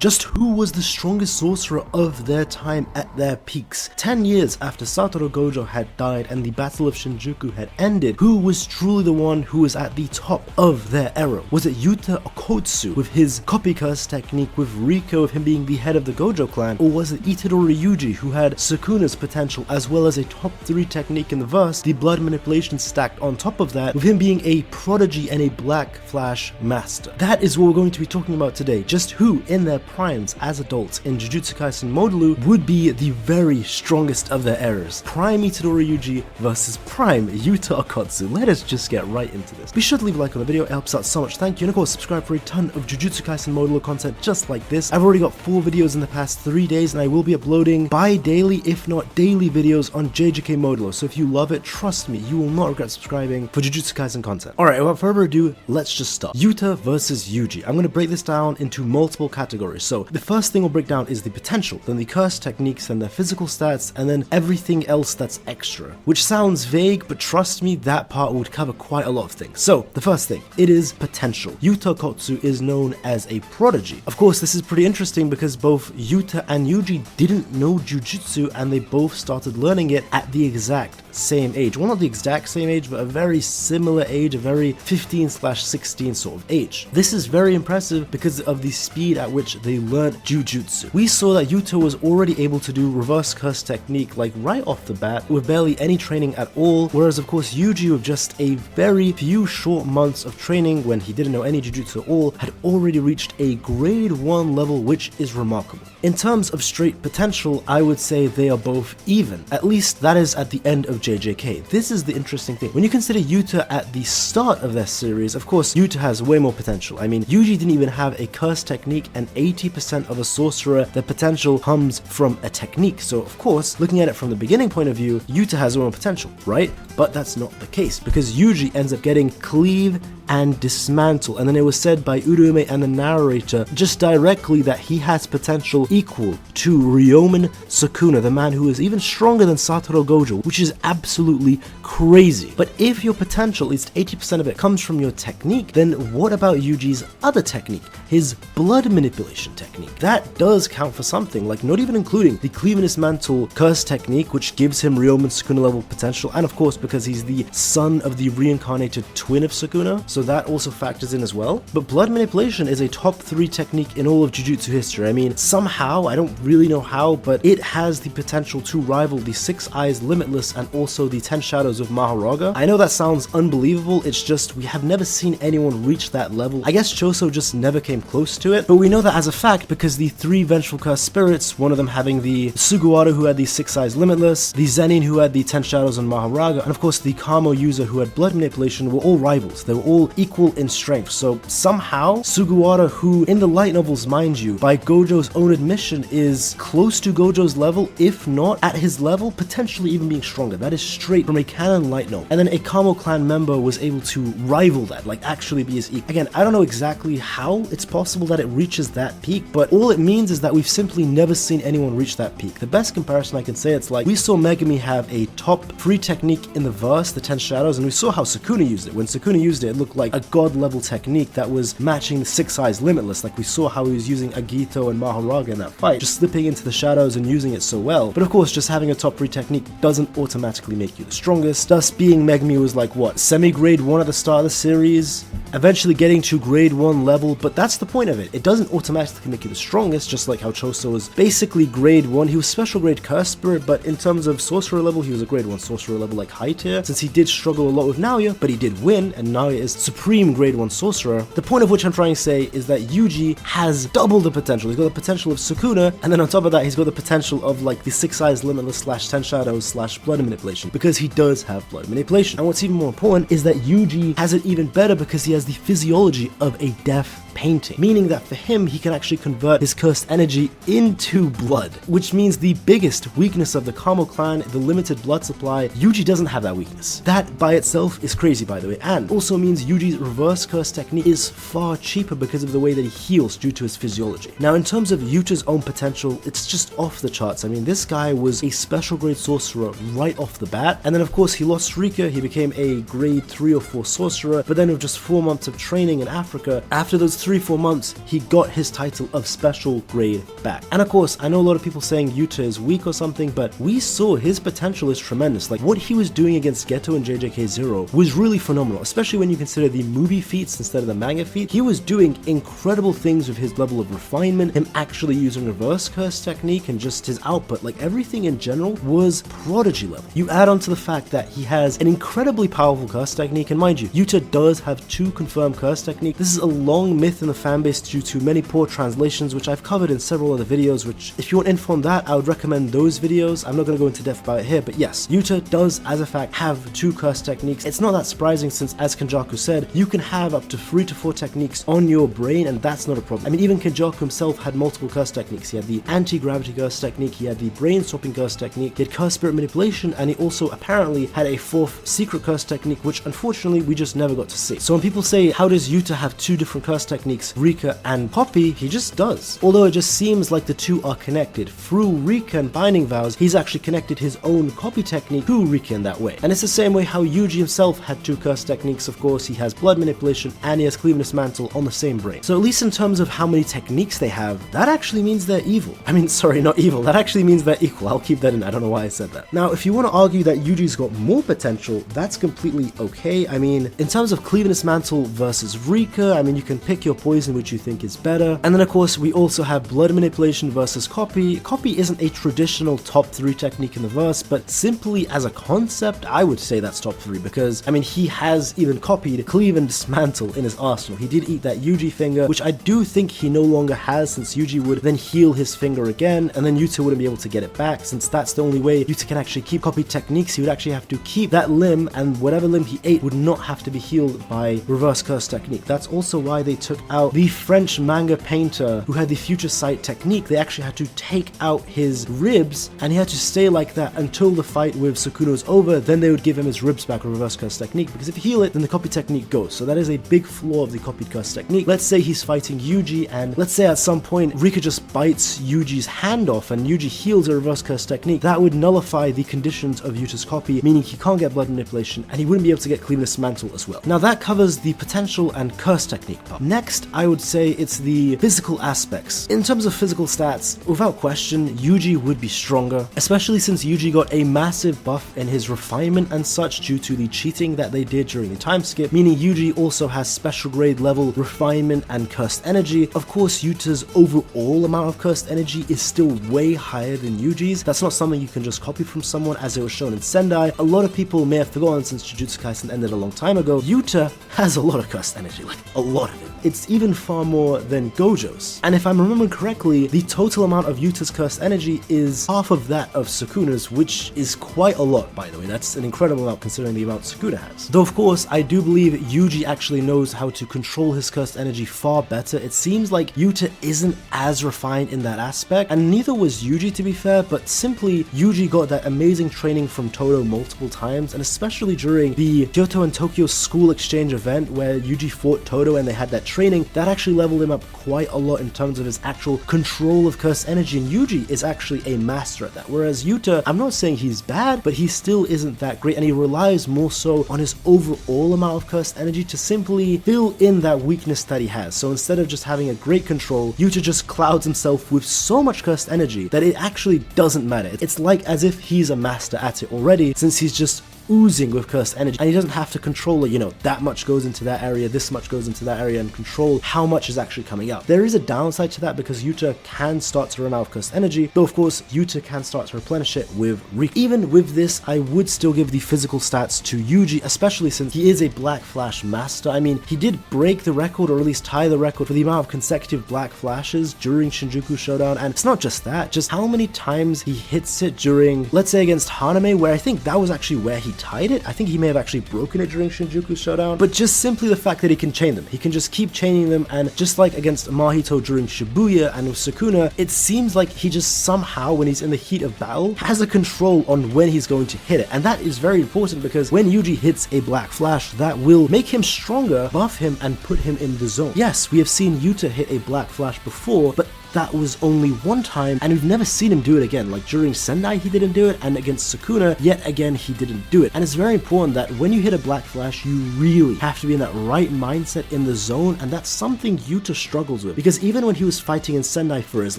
Just who was the strongest sorcerer of their time at their peaks? 10 years after Satoru Gojo had died and the Battle of Shinjuku had ended, who was truly the one who was at the top of their era? Was it Yuta Okotsu with his copy curse technique, with Riko of him being the head of the Gojo clan? Or was it Itadori Yuji who had Sukuna's potential as well as a top 3 technique in the verse, the blood manipulation stacked on top of that, with him being a prodigy and a black flash master? That is what we're going to be talking about today. Just who in their primes as adults in Jujutsu Kaisen Modulo would be the very strongest of their eras. Prime Itadori Yuji versus Prime Yuta Okotsu. Let us just get right into this. Be sure to leave a like on the video, it helps out so much, thank you, and of course subscribe for a ton of Jujutsu Kaisen Modulo content just like this. I've already got 4 videos in the past 3 days and I will be uploading bi-daily if not daily videos on JJK Modulo, so if you love it, trust me, you will not regret subscribing for Jujutsu Kaisen content. Alright, without further ado, let's just start. Yuta versus Yuji. I'm going to break this down into multiple categories. So the first thing we'll break down is the potential, then the curse techniques and their physical stats, and then everything else that's extra. Which sounds vague, but trust me, that part would cover quite a lot of things. So the first thing, it is potential. Yuta Okotsu is known as a prodigy. Of course, this is pretty interesting because both Yuta and Yuji didn't know Jujutsu and they both started learning it at the exact same age. Well, not the exact same age, but a very similar age, a very 15/16 sort of age. This is very impressive because of the speed at which they learned Jujutsu. We saw that Yuta was already able to do reverse curse technique like right off the bat with barely any training at all, whereas of course Yuji, with just a very few short months of training when he didn't know any Jujutsu at all, had already reached a grade 1 level, which is remarkable. In terms of straight potential, I would say they are both even. At least that is at the end of JJK. This is the interesting thing. When you consider Yuta at the start of their series, of course Yuta has way more potential. I mean, Yuji didn't even have a curse technique, and 80% of a sorcerer, their potential comes from a technique. So of course, looking at it from the beginning point of view, Yuta has way more potential, right? But that's not the case because Yuji ends up getting cleave and dismantle, and then it was said by Urume and the narrator just directly that he has potential equal to Ryomen Sukuna, the man who is even stronger than Satoru Gojo, which is absolutely crazy. But if your potential, at least 80% of it, comes from your technique, then what about Yuji's other technique, his blood manipulation technique? That does count for something, like not even including the cleave and dismantle curse technique, which gives him Ryomen Sukuna level potential, and of course because he's the son of the reincarnated twin of Sukuna, so that also factors in as well. But blood manipulation is a top 3 technique in all of Jujutsu history. I mean, somehow, I don't really know how, but it has the potential to rival the 6 Eyes Limitless and also the 10 Shadows of Mahoraga. I know that sounds unbelievable, it's just we have never seen anyone reach that level. I guess Choso just never came close to it, but we know that as a fact because the 3 Vengeful Curse Spirits, one of them having the Sugawara who had the 6 Eyes Limitless, the Zenin who had the 10 Shadows on Mahoraga, and of course the Kamo user who had blood manipulation, were all rivals. They were all equal in strength. So somehow Sugawara, who in the light novels, mind you, by Gojo's own admission is close to Gojo's level, if not at his level, potentially even being stronger. That is straight from a canon light novel. And then a Kamo clan member was able to rival that, like actually be his equal. Again, I don't know exactly how it's possible that it reaches that peak, but all it means is that we've simply never seen anyone reach that peak. The best comparison I can say, it's like we saw Megami have a top 3 technique in the verse, the 10 Shadows, and we saw how Sukuna used it. When Sukuna used it, it looked like a god level technique that was matching the 6 Eyes Limitless. Like we saw how he was using Agito and Mahoraga in that fight, just slipping into the shadows and using it so well. But of course, just having a top 3 technique doesn't automatically make you the strongest. Thus, being Megami was like what, semi-grade 1 at the start of the series, eventually getting to grade 1 level, but that's the point of it. It doesn't automatically make you the strongest, just like how Choso was basically grade 1. He was special grade curse spirit, but in terms of sorcerer level, he was a grade 1 sorcerer level, like high tier, since he did struggle a lot with Naoya, but he did win, and Naoya is supreme grade 1 sorcerer. The point of which I'm trying to say is that Yuji has double the potential. He's got the potential of Sukuna, and then on top of that, he's got the potential of like the 6 Eyes Limitless / 10 Shadows / blood manipulation, because he does have blood manipulation. And what's even more important is that Yuji has it even better because he has the physiology of a death painting, meaning that for him, he can actually convert his cursed energy into blood, which means the biggest weakness of the Kamo clan, the limited blood supply, Yuji doesn't have that weakness. That by itself is crazy, by the way, and also means Yuji's reverse curse technique is far cheaper because of the way that he heals due to his physiology. Now, in terms of Yuta's own potential, it's just off the charts. I mean, this guy was a special grade sorcerer right off the bat, and then of course he lost Rika, he became a grade 3 or 4 sorcerer, but then with just 4 months of training in Africa, after those 3 3-4 months, he got his title of special grade back. And of course, I know a lot of people saying Yuta is weak or something, but we saw his potential is tremendous. Like, what he was doing against Geto and JJK Zero was really phenomenal, especially when you consider the movie feats instead of the manga feat. He was doing incredible things with his level of refinement, him actually using reverse curse technique, and just his output. Like, everything in general was prodigy level. You add on to the fact that he has an incredibly powerful curse technique, and mind you, Yuta does have 2 confirmed curse techniques. This is a long myth in the fanbase due to many poor translations, which I've covered in several other videos, which if you want info on that, I would recommend those videos. I'm not going to go into depth about it here, but yes, Yuta does, as a fact, have 2 curse techniques. It's not that surprising since, as Kenjaku said, you can have up to 3 to 4 techniques on your brain, and that's not a problem. I mean, even Kenjaku himself had multiple curse techniques. He had the anti-gravity curse technique, he had the brain swapping curse technique, he had curse spirit manipulation, and he also apparently had a 4th secret curse technique, which unfortunately we just never got to see. So when people say, how does Yuta have 2 different curse techniques, Rika and Poppy, he just does. Although it just seems like the 2 are connected. Through Rika and Binding Vows, he's actually connected his own copy technique to Rika in that way. And it's the same way how Yuji himself had 2 curse techniques. Of course, he has blood manipulation and he has Cleaveness Mantle on the same brain. So at least in terms of how many techniques they have, that actually means they're evil. I mean, sorry, not evil. That actually means they're equal. I'll keep that in. I don't know why I said that. Now, if you want to argue that Yuji's got more potential, that's completely okay. I mean, in terms of Cleaveness Mantle versus Rika, I mean, you can pick your poison which you think is better. And then of course, we also have blood manipulation versus copy. Copy isn't a traditional top 3 technique in the verse, but simply as a concept, I would say that's top 3 because, I mean, he has even copied Cleave and Dismantle in his arsenal. He did eat that Yuji finger, which I do think he no longer has, since Yuji would then heal his finger again, and then Yuta wouldn't be able to get it back. Since that's the only way Yuta can actually keep copy techniques, he would actually have to keep that limb, and whatever limb he ate would not have to be healed by reverse curse technique. That's also why they took out the French manga painter who had the future sight technique. They actually had to take out his ribs, and he had to stay like that until the fight with Sukuna was over. Then they would give him his ribs back with reverse curse technique, because if you heal it, then the copy technique goes. So that is a big flaw of the copied curse technique. Let's say he's fighting Yuji, and let's say at some point Rika just bites Yuji's hand off and Yuji heals a reverse curse technique. That would nullify the conditions of Yuta's copy, meaning he can't get blood manipulation and he wouldn't be able to get Cleaveness Mantle as well. Now that covers the potential and curse technique part. Next, I would say it's the physical aspects. In terms of physical stats, without question, Yuji would be stronger, especially since Yuji got a massive buff in his refinement and such due to the cheating that they did during the time skip, meaning Yuji also has special grade level refinement and cursed energy. Of course, Yuta's overall amount of cursed energy is still way higher than Yuji's. That's not something you can just copy from someone, as it was shown in Sendai. A lot of people may have forgotten, since Jujutsu Kaisen ended a long time ago, Yuta has a lot of cursed energy, like a lot of it. It's even far more than Gojo's. And if I'm remembering correctly, the total amount of Yuta's cursed energy is half of that of Sukuna's, which is quite a lot, by the way. That's an incredible amount considering the amount Sukuna has. Though of course, I do believe Yuji actually knows how to control his cursed energy far better. It seems like Yuta isn't as refined in that aspect, and neither was Yuji, to be fair, but simply Yuji got that amazing training from Todo multiple times, and especially during the Kyoto and Tokyo school exchange event where Yuji fought Todo and they had that training, that actually leveled him up quite a lot in terms of his actual control of cursed energy, and Yuji is actually a master at that. Whereas Yuta, I'm not saying he's bad, but he still isn't that great, and he relies more so on his overall amount of cursed energy to simply fill in that weakness that he has. So instead of just having a great control, Yuta just clouds himself with so much cursed energy that it actually doesn't matter. It's like as if he's a master at it already, since he's just oozing with cursed energy, and he doesn't have to control it, you know, that much goes into that area, this much goes into that area, and control how much is actually coming out. There is a downside to that because Yuta can start to run out of cursed energy, though of course Yuta can start to replenish it with Rika. Even with this, I would still give the physical stats to Yuji, especially since he is a Black Flash master. I mean, he did break the record, or at least tie the record, for the amount of consecutive Black Flashes during Shinjuku Showdown, and it's not just that, just how many times he hits it during, let's say against Haname, where I think that was actually where he tied it. I think he may have actually broken it during Shinjuku Showdown, but just simply the fact that he can chain them. He can just keep chaining them, and just like against Mahito during Shibuya and with Sukuna, it seems like he just somehow, when he's in the heat of battle, has a control on when he's going to hit it, and that is very important because when Yuji hits a Black Flash, that will make him stronger, buff him, and put him in the zone. Yes, we have seen Yuta hit a Black Flash before, but that was only one time, and we've never seen him do it again. Like during Sendai he didn't do it, and against Sukuna yet again he didn't do it. And it's very important that when you hit a Black Flash, you really have to be in that right mindset, in the zone, and that's something Yuta struggles with, because even when he was fighting in Sendai for his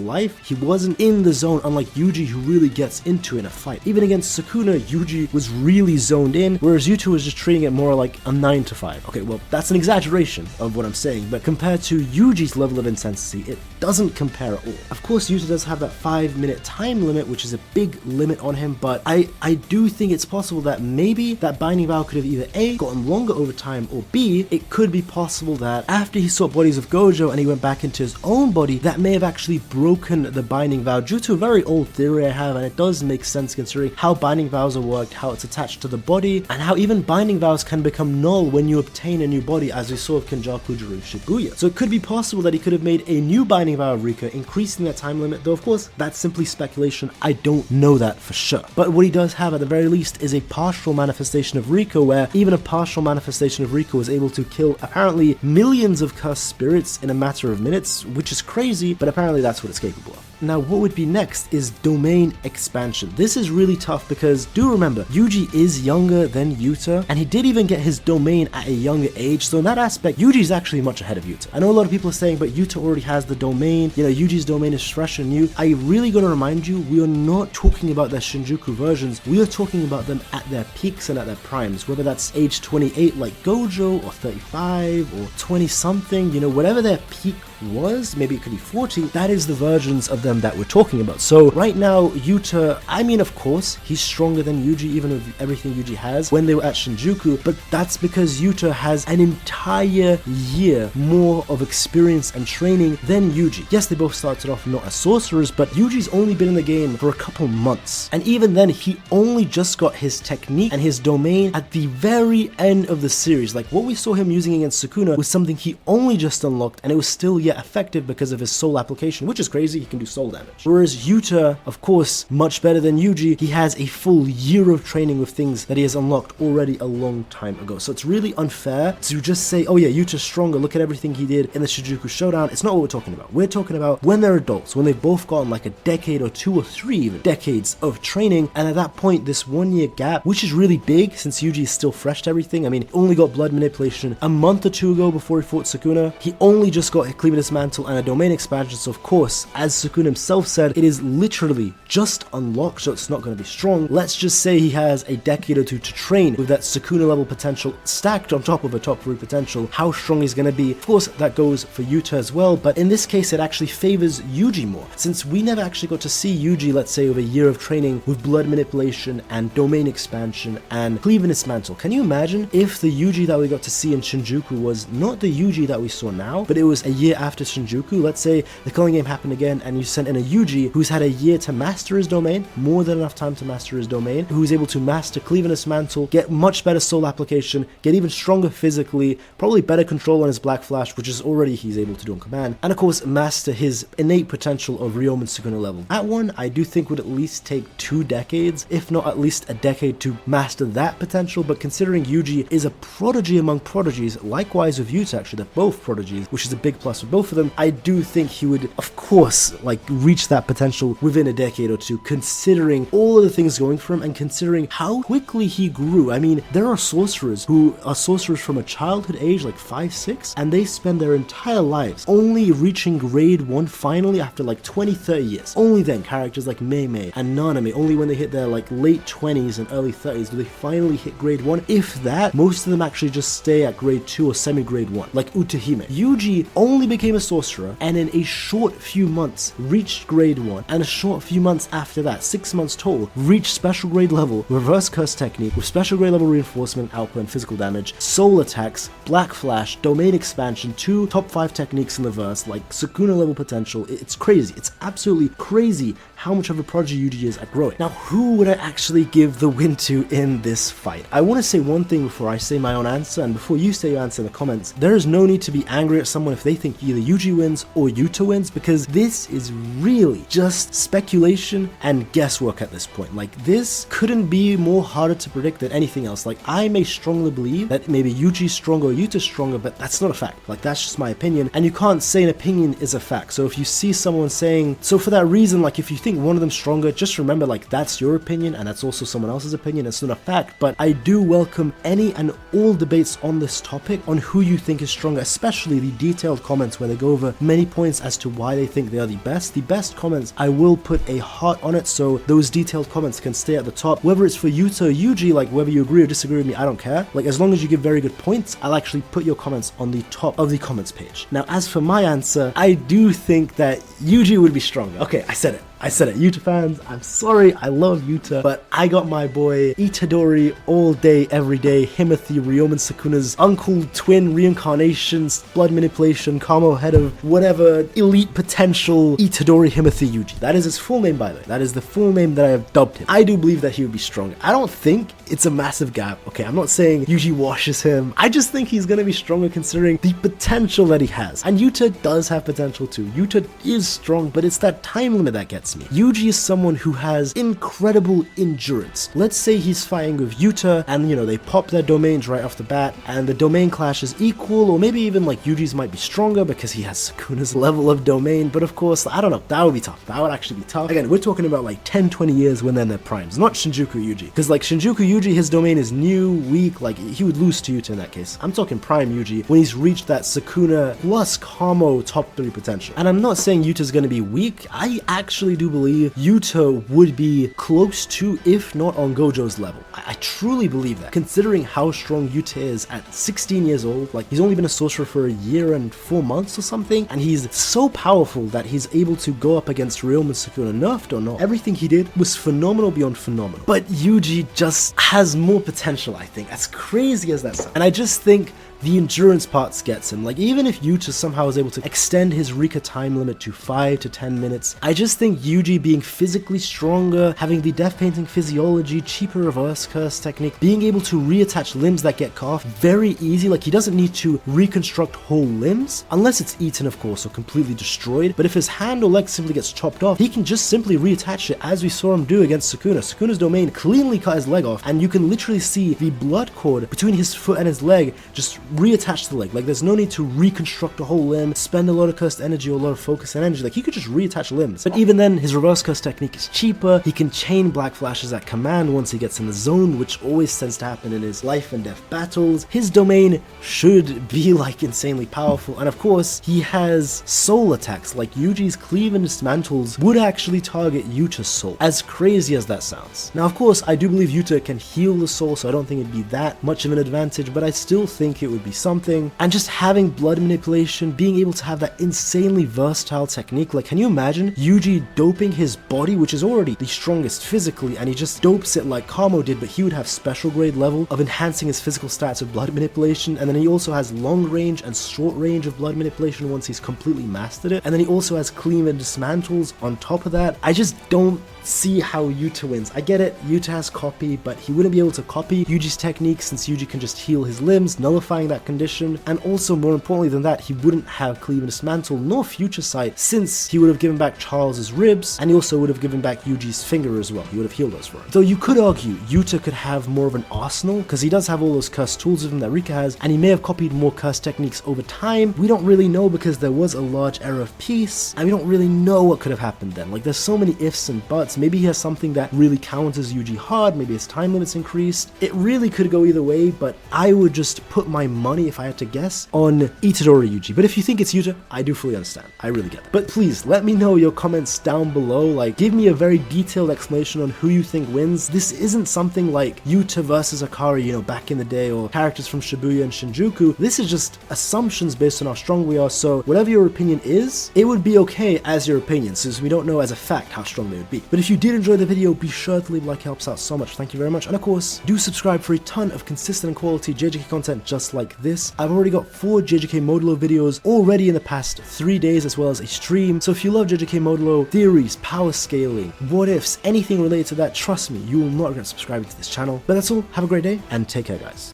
life, he wasn't in the zone, unlike Yuji, who really gets into it in a fight. Even against Sukuna, Yuji was really zoned in, whereas Yuta was just treating it more like a 9 to 5. Okay, well, that's an exaggeration of what I'm saying, but compared to Yuji's level of intensity, it doesn't compare at all. Of course, Yuta does have that 5-minute time limit, which is a big limit on him, but I do think it's possible that maybe that binding vow could have either A, gotten longer over time, or B, it could be possible that after he saw bodies of Gojo and he went back into his own body, that may have actually broken the binding vow due to a very old theory I have, and it does make sense considering how binding vows are worked, how it's attached to the body, and how even binding vows can become null when you obtain a new body, as we saw with Kenjaku during Shibuya. So it could be possible that he could have made a new binding vow of Rika, increasing that time limit, though of course that's simply speculation. I don't know that for sure. But what he does have at the very least is a partial manifestation of Rika, where even a partial manifestation of Rika was able to kill apparently millions of cursed spirits in a matter of minutes, which is crazy, but apparently that's what it's capable of. Now, what would be next is domain expansion. This is really tough because do remember, Yuji is younger than Yuta, and he did even get his domain at a younger age, so in that aspect, Yuji is actually much ahead of Yuta. I know a lot of people are saying, but Yuta already has the domain, you know, Yuji's domain is fresh and new. I really gotta remind you, we are not talking about their Shinjuku versions, we are talking about them at their peaks and at their primes, whether that's age 28 like Gojo, or 35, or 20 something, you know, whatever their peak was, maybe it could be 40, that is the versions of them that we're talking about. So right now, Yuta, I mean, of course, he's stronger than Yuji, even with everything Yuji has when they were at Shinjuku, but that's because Yuta has an entire year more of experience and training than Yuji. Yes, they both started off not as sorcerers, but Yuji's only been in the game for a couple months, and even then, he only just got his technique and his domain at the very end of the series. Like, what we saw him using against Sukuna was something he only just unlocked, and it was still yet effective because of his soul application, which is crazy. He can do soul damage. Whereas Yuta, of course, much better than Yuji, he has a full year of training with things that he has unlocked already a long time ago. So it's really unfair to just say, oh yeah, Yuta's stronger, look at everything he did in the Shinjuku Showdown. It's not what we're talking about. We're talking about when they're adults, when they've both gotten like a decade or 2 or 3 even decades of training, and at that point, this 1 year gap, which is really big since Yuji is still fresh to everything. I mean, he only got blood manipulation a month or 2 ago before he fought Sukuna. He only just got Cleaver Mantle and a domain expansion, so of course, as Sukuna himself said, it is literally just unlocked, so it's not going to be strong. Let's just say he has a decade or 2 to train with that Sukuna level potential stacked on top of a top 3 potential. How strong he's going to be, of course, that goes for Yuta as well, but in this case, it actually favors Yuji more, since we never actually got to see Yuji, let's say, with a year of training with blood manipulation and domain expansion and Cleaviness Mantle. Can you imagine if the Yuji that we got to see in Shinjuku was not the Yuji that we saw now, but it was a year after Shinjuku? Let's say the culling game happened again and you sent in a Yuji who's had a year to master his domain, more than enough time to master his domain, who's able to master Cleaviness Mantle, get much better soul application, get even stronger physically, probably better control on his Black Flash, which is already he's able to do on command, and of course master his innate potential of Ryomen Sukuna level. That one I do think would at least take 2 decades, if not at least a decade to master that potential, but considering Yuji is a prodigy among prodigies, likewise with Yuta actually, they're both prodigies, which is a big plus for both of them, I do think he would, of course, like reach that potential within a decade or 2, considering all of the things going for him and considering how quickly he grew. I mean, there are sorcerers who are sorcerers from a childhood age, like 5, 6, and they spend their entire lives only reaching grade 1 finally after like 20, 30 years. Only then, characters like Mei Mei and Nanami, only when they hit their like late 20s and early 30s do they finally hit grade 1. If that, most of them actually just stay at grade 2 or semi-grade 1, like Utahime. Yuji only became a sorcerer and in a short few months reached grade 1, and a short few months after that, 6 months total, reached special grade level reverse curse technique with special grade level reinforcement, output and physical damage, soul attacks, Black Flash, domain expansion, 2 top 5 techniques in the verse, like Sukuna level potential. It's crazy. It's absolutely crazy how much of a prodigy Yuji is at growing. Now, who would I actually give the win to in this fight? I want to say one thing before I say my own answer, and before you say your answer in the comments. There is no need to be angry at someone if they think either Yuji wins or Yuta wins, because this is really just speculation and guesswork at this point. Like, this couldn't be more harder to predict than anything else. Like, I may strongly believe that maybe Yuji's stronger or Yuta's stronger, but that's not a fact. Like, that's just my opinion, and you can't say an opinion is a fact. So if you see someone saying, so for that reason, like, if you think one of them's stronger, just remember, like, that's your opinion and that's also someone else's opinion. It's not a fact. But I do welcome any and all debates on this topic on who you think is stronger, especially the detailed comments where they go over many points as to why they think they are the best. The best comments, I will put a heart on it, so those detailed comments can stay at the top. Whether it's for Yuta or Yuji, like, whether you agree or disagree with me, I don't care. Like, as long as you give very good points, I'll actually put your comments on the top of the comments page. Now, as for my answer, I do think that Yuji would be stronger. Okay, I said it. Yuta fans, I'm sorry, I love Yuta, but I got my boy Itadori all day, every day. Himothy, Ryomen Sukuna's uncle, twin, reincarnations, blood manipulation, Kamo, head of whatever, elite potential, Itadori Himothy Yuji. That is his full name, by the way. That is the full name that I have dubbed him. I do believe that he would be stronger. I don't think it's a massive gap. Okay, I'm not saying Yuji washes him. I just think he's gonna be stronger considering the potential that he has. And Yuta does have potential too. Yuta is strong, but it's that time limit that gets me. Yuji is someone who has incredible endurance. Let's say he's fighting with Yuta and, you know, they pop their domains right off the bat and the domain clash is equal, or maybe even like Yuji's might be stronger because he has Sukuna's level of domain, but of course, I don't know, that would be tough. That would actually be tough. Again, we're talking about like 10-20 years when they're in their primes, not Shinjuku Yuji, because like Shinjuku Yuji, his domain is new, weak, like he would lose to Yuta in that case. I'm talking prime Yuji when he's reached that Sukuna plus Kamo top 3 potential. And I'm not saying Yuta's gonna be weak. I actually do believe Yuta would be close to, if not on Gojo's level. I truly believe that, considering how strong Yuta is at 16 years old. Like, he's only been a sorcerer for a year and 4 months or something, and he's so powerful that he's able to go up against Ryomen Sukuna. Nerfed or not, everything he did was phenomenal beyond phenomenal. But Yuji just has more potential, I think, as crazy as that sounds. And I just think the endurance parts gets him. Like, even if Yuta somehow is able to extend his Rika time limit to 5 to 10 minutes, I just think Yuji being physically stronger, having the death painting physiology, cheaper reverse curse technique, being able to reattach limbs that get cut off very easy. Like, he doesn't need to reconstruct whole limbs, unless it's eaten, of course, or completely destroyed. But if his hand or leg simply gets chopped off, he can just simply reattach it, as we saw him do against Sukuna. Sukuna's domain cleanly cut his leg off, and you can literally see the blood cord between his foot and his leg just reattach the leg. Like, there's no need to reconstruct a whole limb, spend a lot of cursed energy or a lot of focus and energy. Like, he could just reattach limbs. But even then, his reverse curse technique is cheaper. He can chain black flashes at command once he gets in the zone, which always tends to happen in his life and death battles. His domain should be like insanely powerful, and of course he has soul attacks. Like, Yuji's cleave and dismantles would actually target Yuta's soul, as crazy as that sounds. Now, of course, I do believe Yuta can heal the soul, so I don't think it'd be that much of an advantage, but I still think it would be something. And just having blood manipulation, being able to have that insanely versatile technique. Like, can you imagine Yuji doping his body, which is already the strongest physically, and he just dopes it like Kamo did, but he would have special grade level of enhancing his physical stats with blood manipulation, and then he also has long range and short range of blood manipulation once he's completely mastered it, and then he also has cleave and dismantles on top of that. I just don't see how Yuta wins. I get it, Yuta has copy, but he wouldn't be able to copy Yuji's technique since Yuji can just heal his limbs, nullifying that condition, and also more importantly than that, he wouldn't have cleave and dismantle nor future sight, since he would have given back Charles's ribs, and he also would have given back Yuji's finger as well. He would have healed those for him. Though you could argue Yuta could have more of an arsenal, because he does have all those cursed tools with him that Rika has, and he may have copied more cursed techniques over time. We don't really know, because there was a large era of peace, and we don't really know what could have happened then. Like, there's so many ifs and buts. Maybe he has something that really counters Yuji hard, maybe his time limit's increased. It really could go either way, but I would just put my money, if I had to guess, on Itadori Yuji. But if you think it's Yuta, I do fully understand. I really get that. But please, let me know your comments down below. Like, give me a very detailed explanation on who you think wins. This isn't something like Yuta versus Akari, you know, back in the day, or characters from Shibuya and Shinjuku. This is just assumptions based on how strong we are, so whatever your opinion is, it would be okay as your opinion, since we don't know as a fact how strong they would be. But if you did enjoy the video, be sure to leave a like, it helps out so much. Thank you very much. And of course, do subscribe for a ton of consistent and quality JJK content just like this. I've already got 4 JJK Modulo videos already in the past 3 days, as well as a stream. So if you love JJK Modulo, theories, power scaling, what ifs, anything related to that, trust me, you will not regret subscribing to this channel. But that's all. Have a great day and take care, guys.